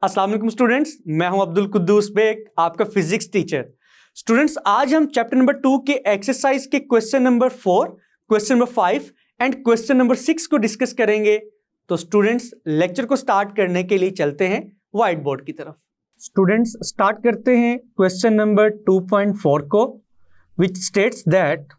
अस्सलाम वालेकुम स्टूडेंट्स, मैं हूं अब्दुल कुद्दूस बेग, आपका फिजिक्स टीचर। स्टूडेंट्स, आज हम चैप्टर नंबर 2 के एक्सरसाइज के question number 4, question number 5 and question number 6 को डिस्कस करेंगे। तो स्टूडेंट्स, लेक्चर को स्टार्ट करने के लिए चलते हैं व्हाइट बोर्ड की तरफ। स्टूडेंट्स, स्टार्ट करते हैं क्वेश्चन नंबर 2.4 को, which states that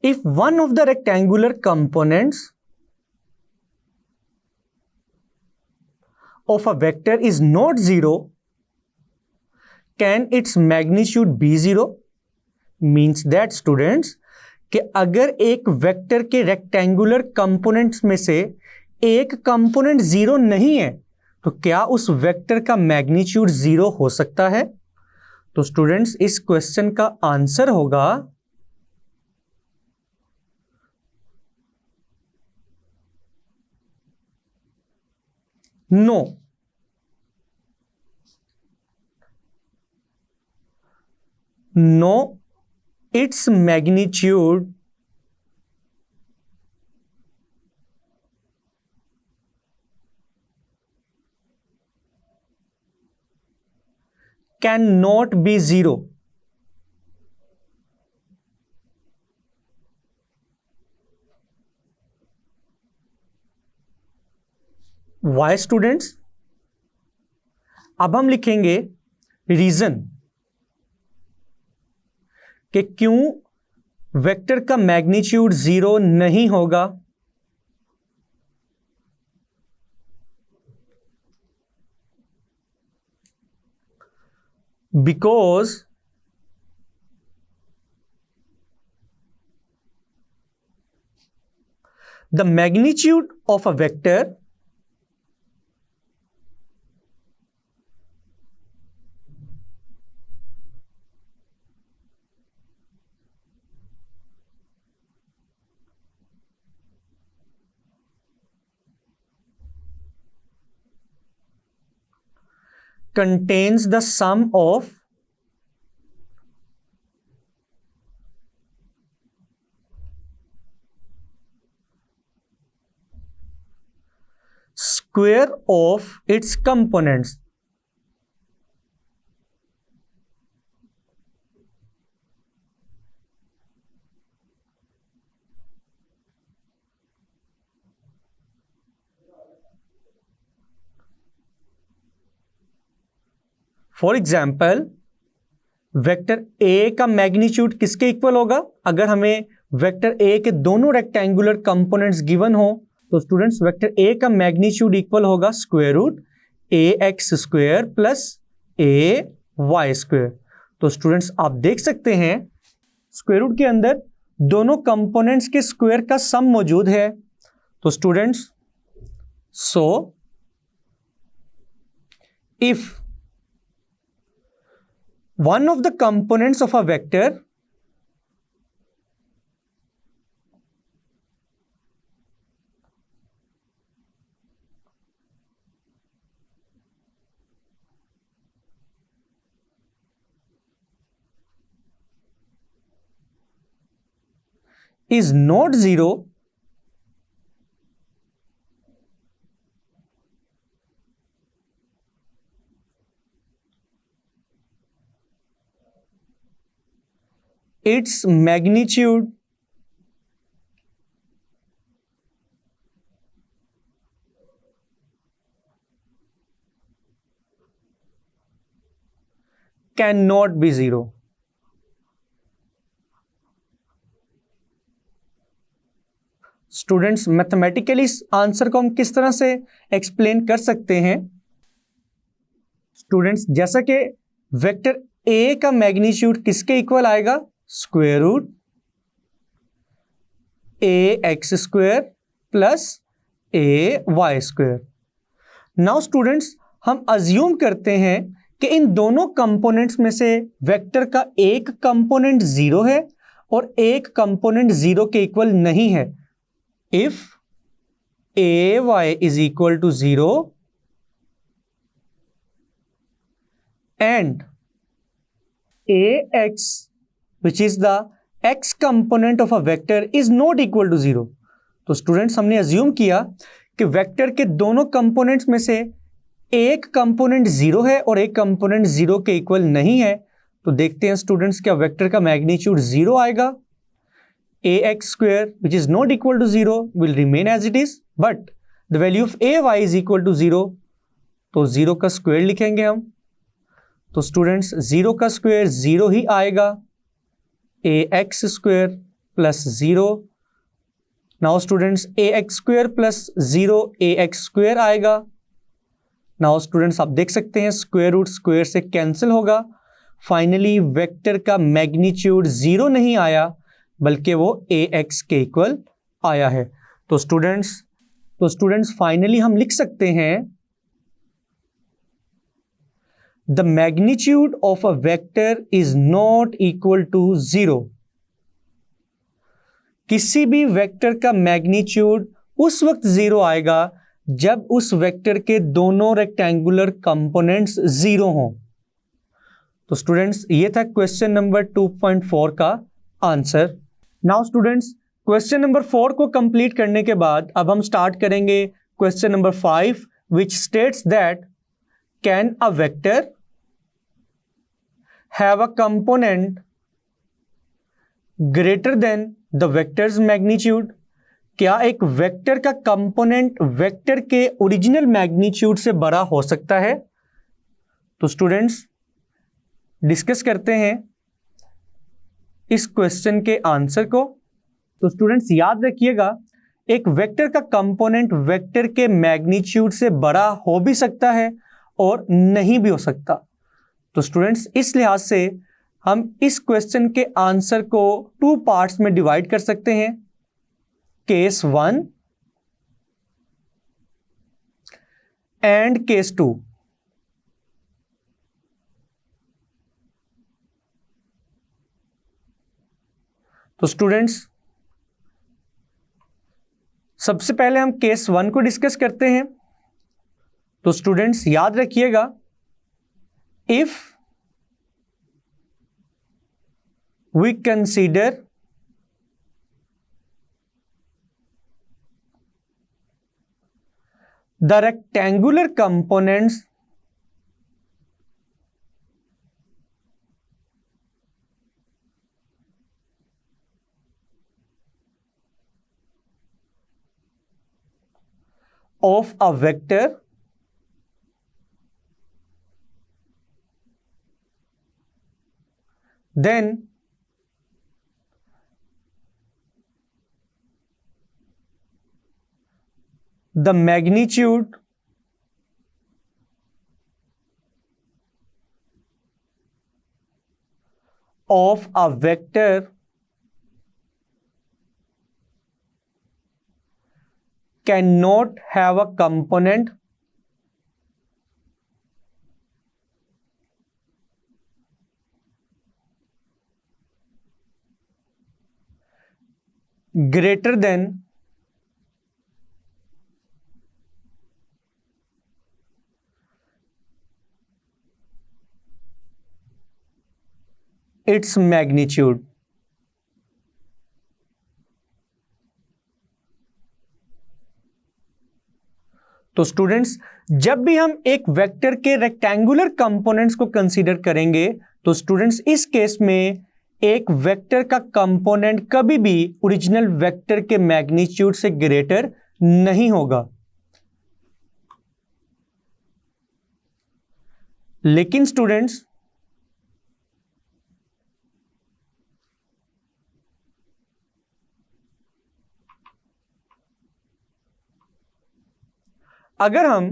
if one of the rectangular components of a vector is not zero, can its magnitude be zero? Means that students कि अगर एक वेक्टर के रेक्टेंगुलर कंपोनेंट्स में से एक कंपोनेंट जीरो नहीं है तो क्या उस वेक्टर का मैग्नीट्यूड जीरो हो सकता है? तो स्टूडेंट्स, इस क्वेश्चन का आंसर होगा no. No, its magnitude cannot be zero. Why students? अब हम लिखेंगे रीजन कि क्यों वेक्टर का मैग्नीट्यूड जीरो नहीं होगा। Because the magnitude of a vector contains the sum of square of its components. For example, vector A का magnitude किसके इक्वल होगा? अगर हमें वेक्टर ए के दोनों रेक्टेंगुलर कंपोनेंट्स गिवन हो तो स्टूडेंट्स, वेक्टर ए का मैग्नीट्यूड इक्वल होगा स्क्वायर रूट ए एक्स स्क्वायर प्लस ए वाई स्क्वायर। तो स्टूडेंट्स, आप देख सकते हैं स्क्वायर रूट के अंदर दोनों कंपोनेंट्स के स्क्वायर का सम मौजूद है। तो students, so if one of the components of a vector is not zero, its magnitude cannot be zero. Students, mathematically इस आंसर को हम किस तरह से एक्सप्लेन कर सकते हैं? स्टूडेंट्स, जैसा कि वेक्टर ए का मैग्नीट्यूड किसके इक्वल आएगा? स्क्वायर रूट ए एक्स स्क्वायर प्लस ए वाई स्क्वायर। नाउ स्टूडेंट्स, हम अज्यूम करते हैं कि इन दोनों कंपोनेंट्स में से वेक्टर का एक कंपोनेंट जीरो है और एक कंपोनेंट जीरो के इक्वल नहीं है। If A Y is equal to zero and ax, which is the x component of a vector, is not equal to 0. तो स्टूडेंट्स, हमने अज्यूम किया कि वेक्टर के दोनों कंपोनेंट्स में से एक कंपोनेंट जीरो है और एक कंपोनेंट जीरो के इक्वल नहीं है, तो देखते हैं स्टूडेंट्स क्या वेक्टर का मैग्नीट्यूड जीरो आएगा। ax square which is not equal to 0 will remain as it is, but the value of ay is equal to 0, तो 0 का स्क्वायर लिखेंगे हम। तो स्टूडेंट्स 0 का स्क्वायर 0 ही आएगा, ax square plus 0। Now students ax square plus 0 ax square आएगा। Now students आप देख सकते हैं स्क्वायर रूट स्क्वायर से कैंसिल होगा। फाइनली वेक्टर का मैग्नीट्यूड 0 नहीं आया, बल्कि वो ax के इक्वल आया है। तो स्टूडेंट्स फाइनली हम लिख सकते हैं the magnitude of a vector is not equal to 0। किसी भी वेक्टर का मैग्नीट्यूड उस वक्त 0 आएगा जब उस वेक्टर के दोनों रेक्टेंगुलर कंपोनेंट्स 0 हों। तो स्टूडेंट्स ये था क्वेश्चन नंबर 2.4 का answer. Now students question number 4 को कंप्लीट करने के बाद अब हम स्टार्ट करेंगे question number 5, which states that can a vector have a component greater than the vectors magnitude. क्या एक वेक्टर का कंपोनेंट वेक्टर के ओरिजिनल मैग्नीट्यूड से बड़ा हो सकता है? तो स्टूडेंट्स डिस्कस करते हैं इस क्वेश्चन के आंसर को। तो स्टूडेंट्स याद रखिएगा, एक वेक्टर का कंपोनेंट वेक्टर के मैग्नीट्यूड से बड़ा हो भी सकता है और नहीं भी हो सकता। तो स्टूडेंट्स इस लिहाज से हम इस क्वेश्चन के आंसर को 2 पार्ट्स में डिवाइड कर सकते हैं, केस 1 एंड केस 2। तो स्टूडेंट्स सबसे पहले हम केस 1 को डिस्कस करते हैं। तो स्टूडेंट्स याद रखिएगा, if we consider the rectangular components of a vector then the magnitude of a vector cannot have a component greater than its magnitude। तो स्टूडेंट्स जब भी हम एक वेक्टर के रेक्टेंगुलर कंपोनेंट्स को कंसीडर करेंगे, तो स्टूडेंट्स इस केस में एक वेक्टर का कंपोनेंट कभी भी ओरिजिनल वेक्टर के मैग्नीट्यूड से ग्रेटर नहीं होगा। लेकिन स्टूडेंट्स अगर हम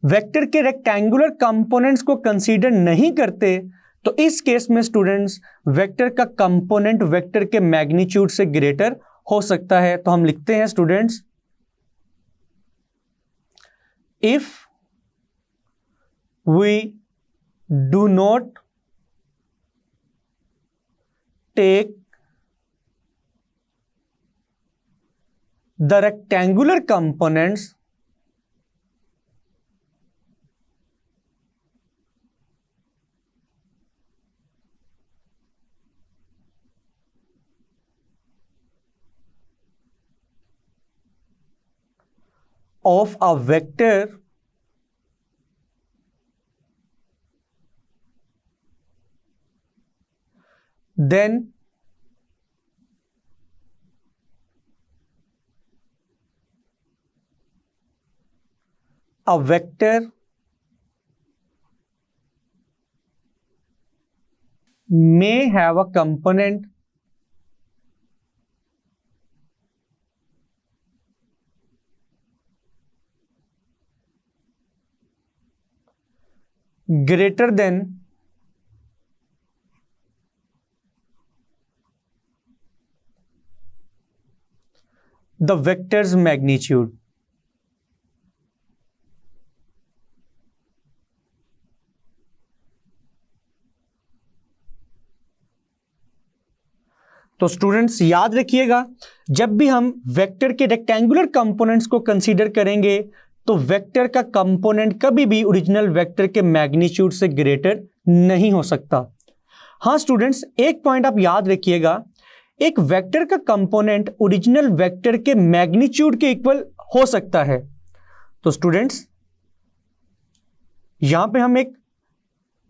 वेक्टर के रेक्टेंगुलर कंपोनेंट्स को कंसीडर नहीं करते, तो इस केस में स्टूडेंट्स वेक्टर का कंपोनेंट वेक्टर के मैग्नीट्यूड से ग्रेटर हो सकता है। तो हम लिखते हैं students, if we do not take the rectangular components of a vector then a vector may have a component greater than the vector's magnitude. तो स्टूडेंट्स याद रखिएगा, जब भी हम वेक्टर के रेक्टेंगुलर कंपोनेंट्स को कंसीडर करेंगे तो वेक्टर का कंपोनेंट कभी भी ओरिजिनल वेक्टर के मैग्नीट्यूड से ग्रेटर नहीं हो सकता। हाँ स्टूडेंट्स, एक पॉइंट आप याद रखिएगा, एक वेक्टर का कंपोनेंट ओरिजिनल वेक्टर के मैग्नीट्यूड के इक्वल हो सकता है। तो स्टूडेंट्स यहां पे हम एक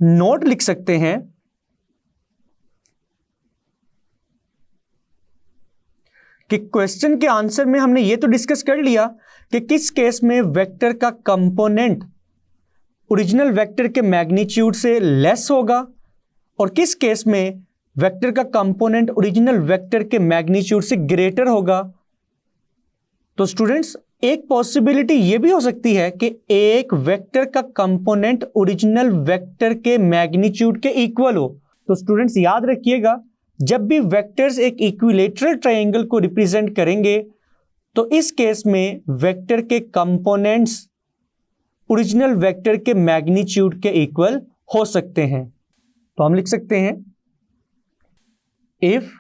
नोट लिख सकते हैं कि क्वेश्चन के आंसर में हमने ये तो डिस्कस कर लिया कि किस केस में वेक्टर का कंपोनेंट ओरिजिनल वेक्टर के मैग्नीट्यूड से लेस होगा और किस केस में वेक्टर का कंपोनेंट ओरिजिनल वेक्टर के मैग्नीट्यूड से ग्रेटर होगा। तो स्टूडेंट्स एक पॉसिबिलिटी यह भी हो सकती है कि एक वेक्टर का कंपोनेंट ओरिजिनल वेक्टर के मैग्नीट्यूड के इक्वल हो। तो स्टूडेंट्स याद रखिएगा, जब भी वेक्टर्स एक इक्विलेटरल ट्रायंगल को रिप्रेजेंट करेंगे तो इस केस में वेक्टर के कंपोनेंट्स ओरिजिनल वेक्टर के मैग्नीट्यूड के इक्वल हो सकते हैं। तो हम लिख सकते हैं if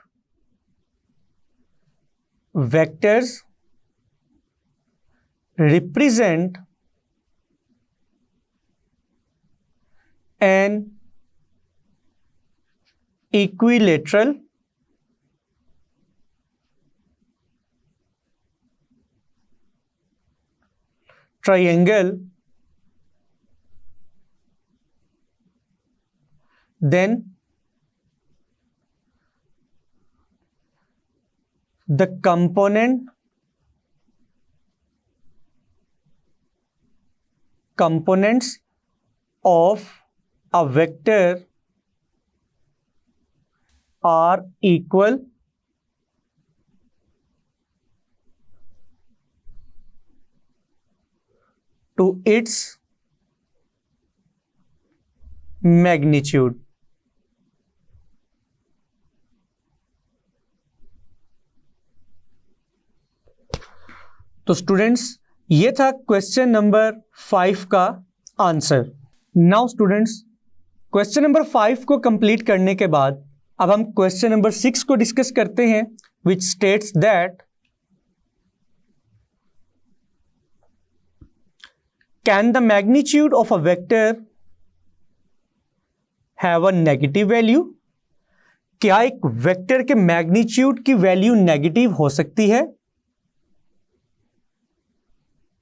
vectors represent N equilateral triangle, then the components of a vector are equal to its magnitude। तो स्टूडेंट्स ये था क्वेश्चन नंबर 5 का answer. Now students question number 5 को कंप्लीट करने के बाद अब हम क्वेश्चन नंबर 6 को डिस्कस करते हैं, which states that can the magnitude of a vector have a negative value. क्या एक वेक्टर के मैग्नीट्यूड की वैल्यू नेगेटिव हो सकती है?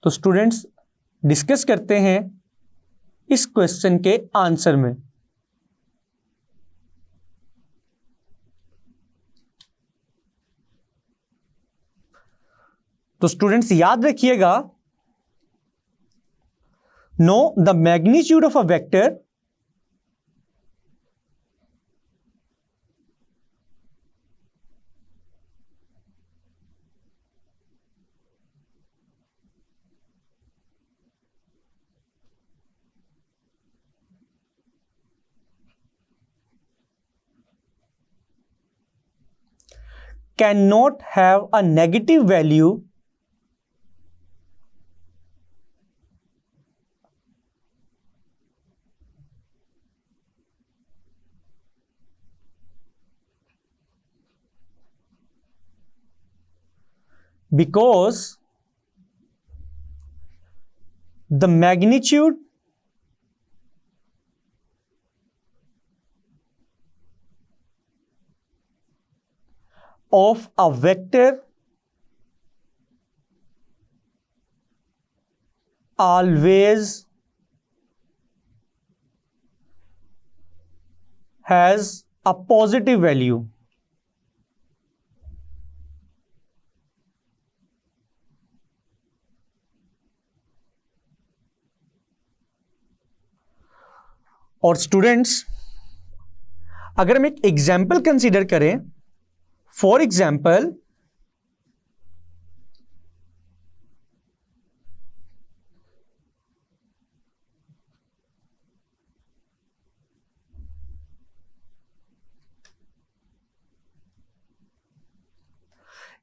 तो स्टूडेंट्स डिस्कस करते हैं इस क्वेश्चन के आंसर में। तो स्टूडेंट्स याद रखिएगा, know the magnitude of a vector cannot have a negative value because the magnitude of a vector always has a positive value. और स्टूडेंट्स, अगर हम एक एग्जाम्पल कंसीडर करें, for example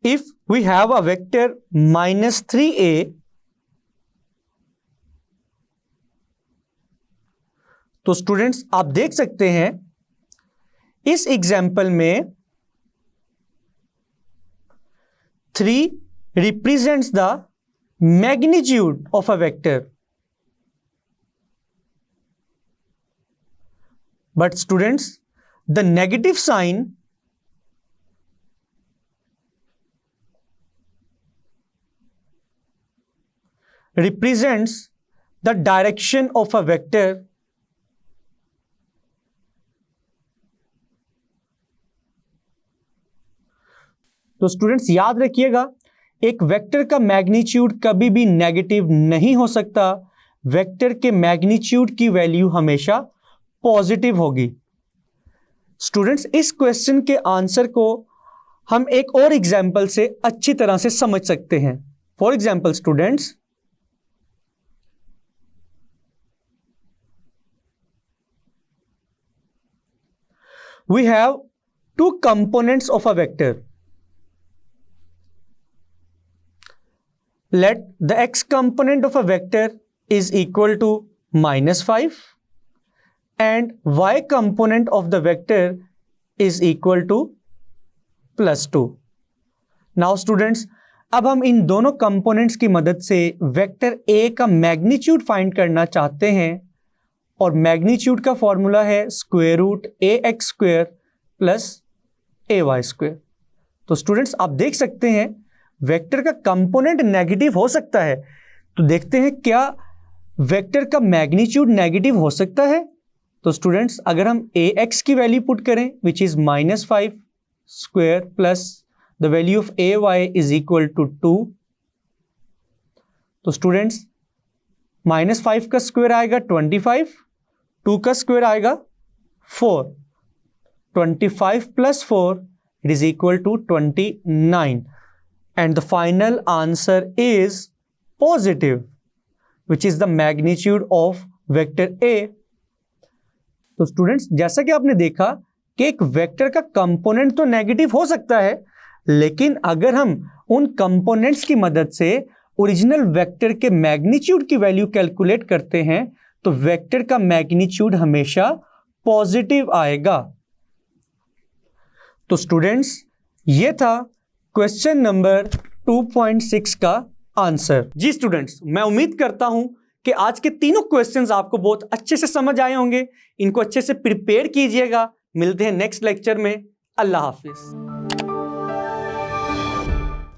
if we have a vector -3a, तो students आप देख सकते हैं इस एग्जाम्पल में 3 represents the magnitude of a vector. But students, the negative sign represents the direction of a vector. तो स्टूडेंट्स याद रखिएगा, एक वेक्टर का मैग्नीट्यूड कभी भी नेगेटिव नहीं हो सकता। वेक्टर के मैग्नीट्यूड की वैल्यू हमेशा पॉजिटिव होगी। स्टूडेंट्स, इस क्वेश्चन के आंसर को हम एक और एग्जाम्पल से अच्छी तरह से समझ सकते हैं। For example students, we have 2 components of a vector. Let the x component of a vector is equal to -5 and y component of the vector is equal to +2. Now students, अब हम इन दोनों कंपोनेंट्स की मदद से vector a का magnitude find करना चाहते हैं, और मैग्नीट्यूड का फॉर्मूला है √ax² + ay²। तो स्टूडेंट्स आप देख सकते हैं वेक्टर का कंपोनेंट नेगेटिव हो सकता है, तो देखते हैं क्या वेक्टर का मैग्नीट्यूड नेगेटिव हो सकता है। तो स्टूडेंट्स अगर हम ax की वैल्यू पुट करें which is -5² plus the value of ay is equal to 2, तो स्टूडेंट्स -5 का स्क्वायर आएगा 25, 2 का स्क्वायर आएगा 4, 25 + 4 it is equal to 29, and the final answer is positive, which is the magnitude of vector A. तो students जैसा कि आपने देखा कि एक वेक्टर का कंपोनेंट तो नेगेटिव हो सकता है, लेकिन अगर हम उन कंपोनेंट्स की मदद से ओरिजिनल वेक्टर के मैग्नीट्यूड की वैल्यू कैलकुलेट करते हैं तो वेक्टर का मैग्नीट्यूड हमेशा पॉजिटिव आएगा। तो स्टूडेंट्स ये था क्वेश्चन नंबर 2.6 का आंसर। जी स्टूडेंट्स, मैं उम्मीद करता हूं कि आज के तीनों क्वेश्चंस आपको बहुत अच्छे से समझ आए होंगे। इनको अच्छे से प्रिपेयर कीजिएगा। मिलते हैं नेक्स्ट लेक्चर में। अल्लाह हाफिज।